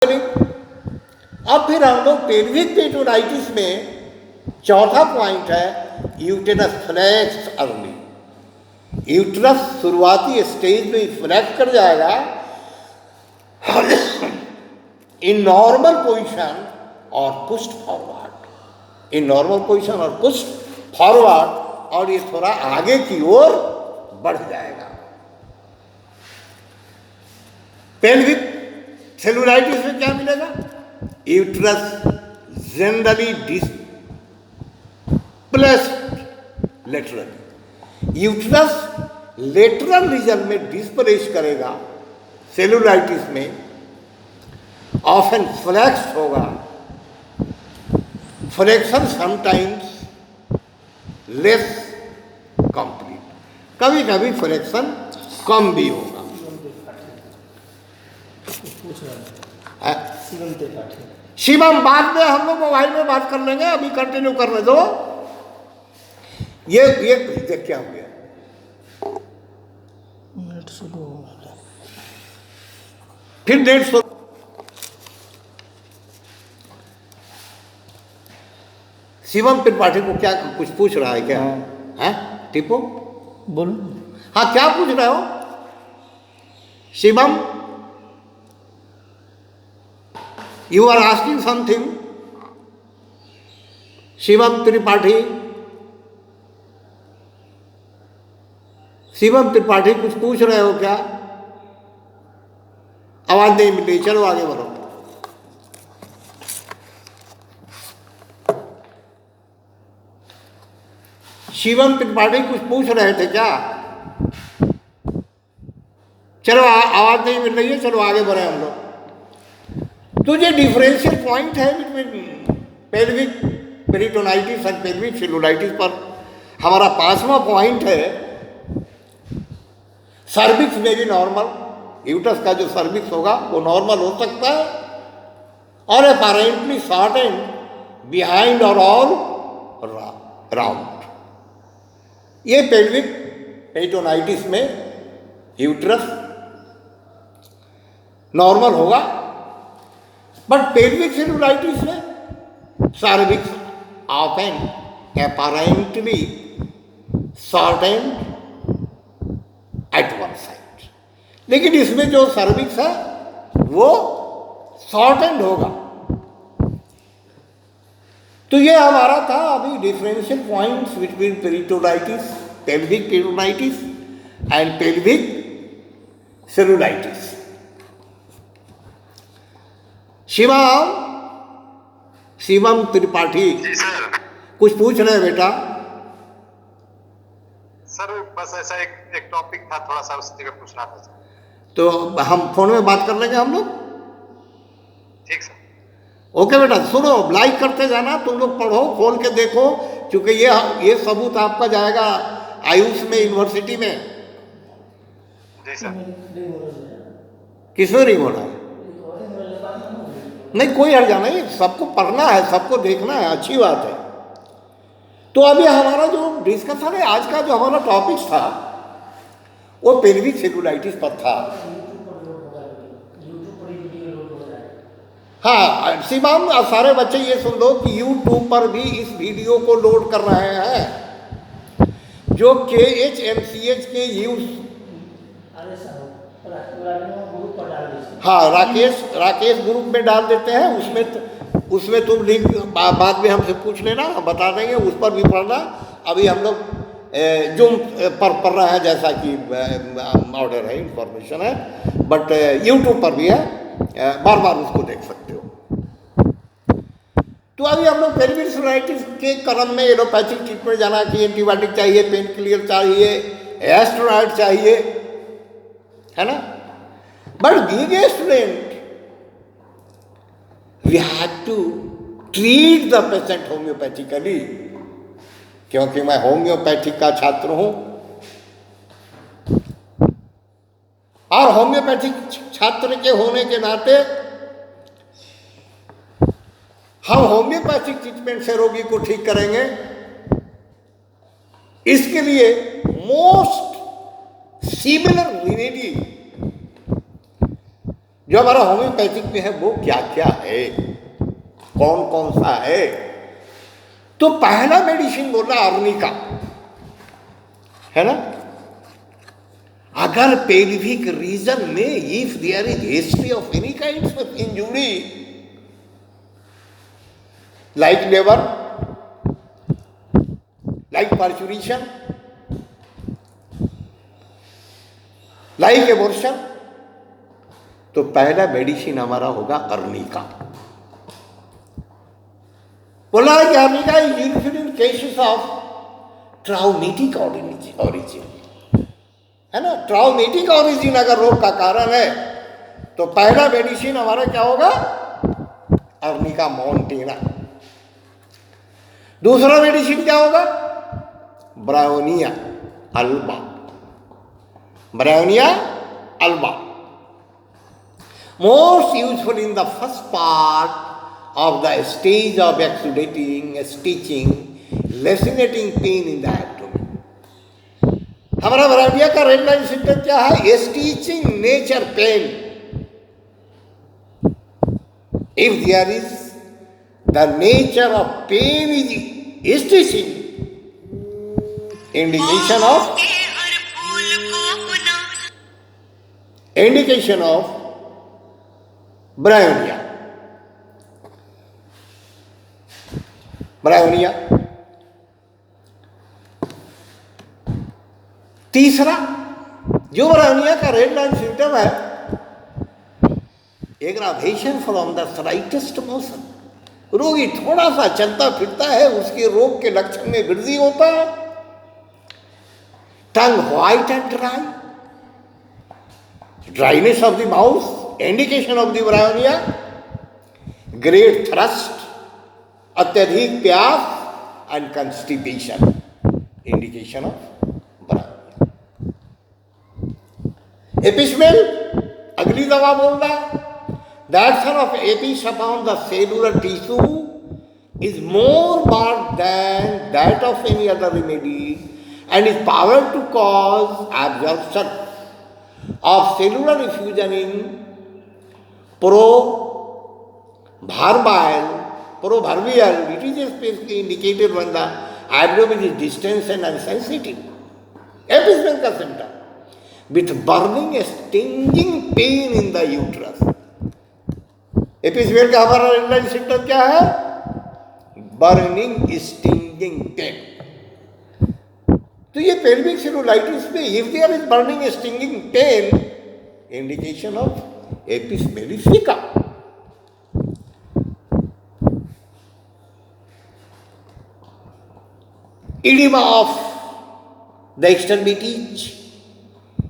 अब फिर हम लोग पेल्विक पेरिटोनाइटिस में चौथा पॉइंट है यूटेरस फ्लेक्स अर्ली। यूटेरस शुरुआती स्टेज में फ्लेक्स कर जाएगा इन नॉर्मल पोजीशन और pushed forward, in normal position और पुश्ड फॉरवर्ड, और ये थोड़ा आगे की ओर बढ़ जाएगा। पेल्विक सेलुलाइटिस में क्या मिलेगा? Uterus generally displaced laterally, uterus lateral region में डिस्प्लेस करेगा। सेलुलाइटिस में ऑफन फ्लेक्स होगा, फ्लेक्शन समटाइम्स लेस कंप्लीट, कभी कभी फ्लेक्शन कम भी होगा। शिवम बाद में हम लोग मोबाइल में बात कर लेंगे, अभी कंटिन्यू करने दो। ये देख क्या हो गया, फिर नेट शुरू। शिवम त्रिपाठी को क्या कुछ पूछ रहा है क्या? है टिपो बोलो। हाँ, क्या पूछ रहे हो Shivam? You are asking something, Shivam Tripathi? Shivam Tripathi कुछ पूछ रहे हो क्या? आवाज नहीं मिल रही, चलो आगे बढ़ो। शिवम त्रिपाठी कुछ पूछ रहे थे क्या? चलो आवाज नहीं मिल रही है, चलो आगे बढ़े हम लोग। तो ये डिफरेंशियल पॉइंट है बिटवीन पेल्विक पेरिटोनाइटिस और पेल्विक सेलुलाइटिस पर हमारा पांचवा पॉइंट है सर्विक्स में भी नॉर्मल, यूट्रस का जो सर्विक्स होगा वो नॉर्मल हो सकता है और अपेरेंटली शॉर्ट एंड बिहाइंड और ऑल राउंड। ये पेल्विक पेरिटोनाइटिस में यूट्रस नॉर्मल होगा, बट पेल्विक सेलुलाइटिस में cervix often apparently shortened at one side, लेकिन इसमें जो सर्विक्स है वो शॉर्टेंड होगा। तो ये हमारा था अभी differential points between peritonitis, pelvic peritonitis and pelvic cellulitis. Shivam Tripathi कुछ पूछ रहे हैं बेटा? सर बस ऐसा एक टॉपिक था, थोड़ा सा उसी पे पूछना था सर। तो हम फोन में बात कर लेंगे हम लोग। ठीक सर। ओके बेटा, सुनो, लाइक करते जाना, तुम लोग पढ़ो, खोल के देखो, क्योंकि ये सबूत आपका जाएगा आयुष में, यूनिवर्सिटी में। जी सर। किसमें नहीं हो रहा है? नहीं, कोई हर्जा नहीं, सबको पढ़ना है, सबको देखना है, अच्छी बात है। तो अभी हमारा जो डिस्कशन है, आज का जो हमारा टॉपिक था वो पेल्विक सेलुलाइटिस पर था। हाँ शिवम, सारे बच्चे ये सुन लो कि यूट्यूब पर भी इस वीडियो को लोड कर रहे हैं, जो KHMCH के यूज, हाँ राकेश ग्रुप में डाल देते हैं। उसमें तुम लिंक बाद में हमसे पूछ लेना, हम बता देंगे, उस पर भी पढ़ना। अभी हम लोग जूम पर पढ़ रहे हैं, जैसा कि ऑर्डर है, इंफॉर्मेशन है, बट यूट्यूब पर भी है, बार बार उसको देख सकते हो। तो अभी हम लोग पेल्विक सेलुलाइटिस के क्रम में एलोपैथिक ट्रीटमेंट जाना कि एंटीबायोटिक चाहिए, पेन किलर चाहिए, एस्टेरॉइड चाहिए, है ना। But being a student we have to treat the patient homeopathically, क्योंकि मैं होम्योपैथिक का छात्र हूं और होम्योपैथिक छात्र के होने के नाते हम होम्योपैथिक ट्रीटमेंट से रोगी को ठीक करेंगे। इसके लिए मोस्ट सिमिलर रेमेडी जो हमारा होम्योपैथिक में है वो क्या क्या है, कौन कौन सा है। तो पहला मेडिसिन बोला अर्निका, है ना। अगर पेल्विक रीजन में if there is history of any kind of injury like labour, like parturition, like abortion, तो पहला मेडिसिन हमारा होगा अर्निका। बोला है कि arnica is used in cases of traumatic origin, है ना। ट्राउमेटिक ओरिजिन अगर रोग का कारण है तो पहला मेडिसिन हमारा क्या होगा, अर्निका मॉन्टेना। दूसरा मेडिसिन क्या होगा, bryonia alba, bryonia alba. Most useful in the first part of the stage of exudating, stitching, lacerating pain in the abdomen. हमारा ब्रायोनिया का रेड लाइन सिम्टम क्या है, stitching nature pain. If there is the nature of pain is stitching, indication of bryonia. Bryonia. तीसरा जो bryonia का red line symptom है, aggravation from the slightest motion. रोगी थोड़ा सा चलता फिरता है, उसके रोग के लक्षण में वृद्धि होता है। Tongue white and dry, dryness of the mouth, indication of the bryonia. Great thirst, अत्यधिक प्यास and constipation, indication of bryonia. Apis mel, अगली दवा बोल रहा है, the action of APs upon the cellular tissue is more marked than that of any other remedy and is power to cause absorption of cellular effusion in proverbial. It is especially indicated when the abdomen is distant and unsensitive. Epismen का symptom with burning, stinging pain in the uterus. एपिस्मेल का हमारा red line symptom क्या है, burning stinging pain. तो ये pelvic cellulitis में if there is burning stinging pain, indication of apis mellifica. Oedema of the extremities,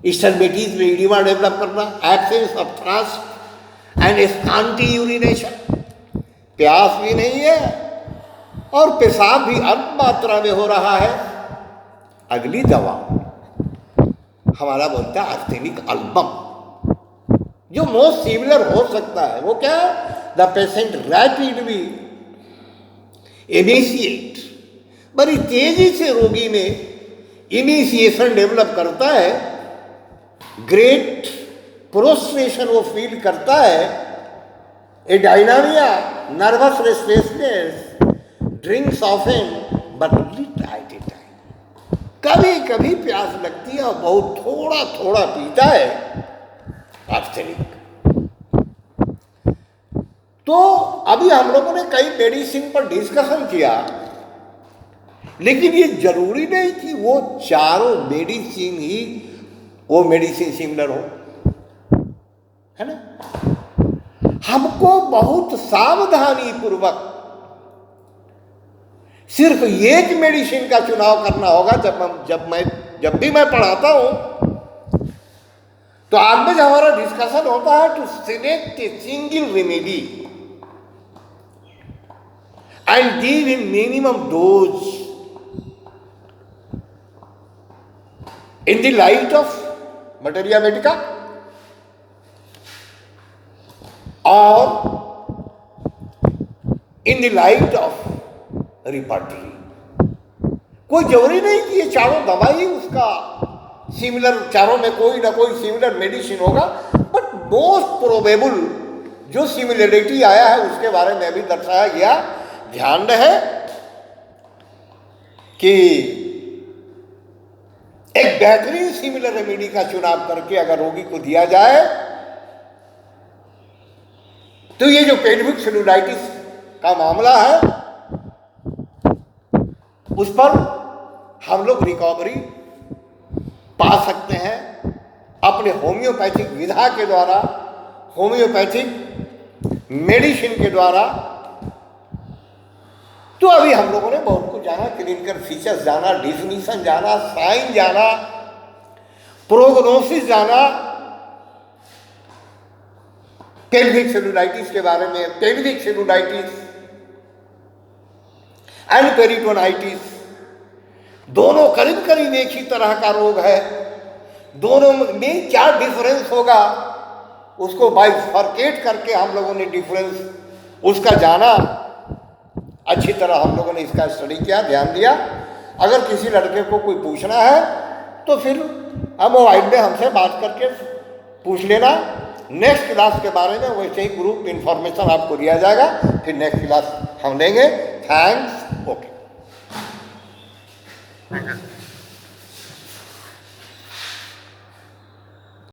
extremities में oedema develop करना, absence of thirst and scanty urination, प्यास भी नहीं है और पेशाब भी अल्प मात्रा में हो रहा है। अगली दवा हमारा बोलता है आर्थेनिक अल्बम, जो मोस्ट सिमिलर हो सकता है। वो क्या है, द पेशेंट रैपिडली इनिशिएट, बड़ी तेजी से रोगी में इनिशिएशन डेवलप करता है। ग्रेट प्रोस्ट्रेशन वो फील करता है। Adynamia, nervous restlessness, drinks often but little at a time, कभी कभी प्यास लगती है और बहुत थोड़ा थोड़ा पीता है आर्थेनिक। तो अभी हम लोगों ने कई मेडिसिन पर डिस्कशन किया, लेकिन ये जरूरी नहीं कि वो चारों मेडिसिन ही वो मेडिसिन सिमिलर हो, है ना। हमको बहुत सावधानी पूर्वक सिर्फ एक मेडिसिन का चुनाव करना होगा। जब भी मैं पढ़ाता हूं तो आज में जब हमारा डिस्कशन होता है to select a single remedy and give in minimum dose in the light of materia medica और in the light of repertory. कोई जरूरी नहीं कि ये चारों दवाई उसका सिमिलर, चारों में कोई ना कोई सिमिलर मेडिसिन होगा, बट मोस्ट प्रोबेबल जो सिमिलरिटी आया है उसके बारे में भी दर्शाया गया। ध्यान रहे कि एक बेहतरीन सिमिलर रेमेडी का चुनाव करके अगर रोगी को दिया जाए तो ये जो पेल्विक सेलुलाइटिस का मामला है उस पर हम लोग रिकवरी पा सकते हैं अपने होम्योपैथिक विधा के द्वारा, होम्योपैथिक मेडिसिन के द्वारा। तो अभी हम लोगों ने बहुत कुछ जाना, क्लिनिकल फीचर्स जाना, डिफिनीशन जाना, साइन जाना, प्रोग्नोसिस जाना, पेल्विक सेलुलाइटिस के बारे में, पेल्विक सेलुलाइटिस एंड पेरिटोनाइटिस दोनों करीब करीब एक ही तरह का रोग है। दोनों में क्या डिफरेंस होगा उसको बाइफर्केट करके हम लोगों ने डिफरेंस उसका जाना। अच्छी तरह हम लोगों ने इसका स्टडी किया, ध्यान दिया। अगर किसी लड़के को कोई पूछना है तो फिर हम मोबाइल में हमसे बात करके पूछ लेना। नेक्स्ट क्लास के बारे में वैसे ही ग्रुप इंफॉर्मेशन आपको दिया जाएगा, फिर नेक्स्ट क्लास हम लेंगे। थैंक्स। ओके।